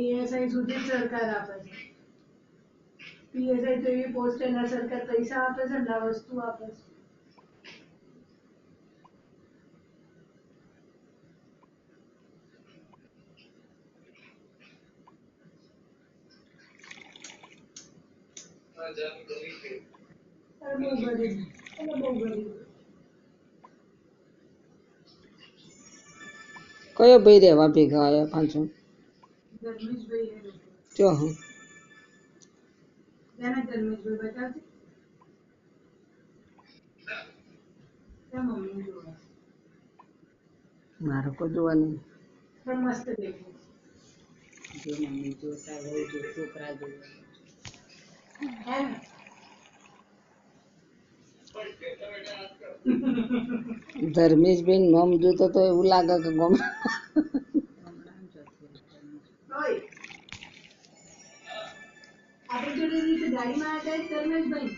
ASI સુધી સરકાર આપે છે. પીએસઆઈ તો એવી પોસ્ટ એના સરકાર પૈસા આપે છે ને આ વસ્તુ આપે છે. બહુ ગરીબ કયો ભાઈ રહેવા ભેગા આવ્યા પાછો ધર્મેશભાઈ ચો હું ત્યાંના ધર્મેશભાઈ બતાવશે ત્યાં મમ્મી જોવા મારે કોઈ જોવા નહીં પણ મસ્ત દેખાય જો મમ્મી જોતા હોય જો છોકરા જોવા હે ને ધર્મેશભાઈ નામ જોતો તો એવું લાગે કે ગમ ઓય આપણે જોડે રીતે ગાડીમાં આવ્યા હતા ધર્મેશભાઈ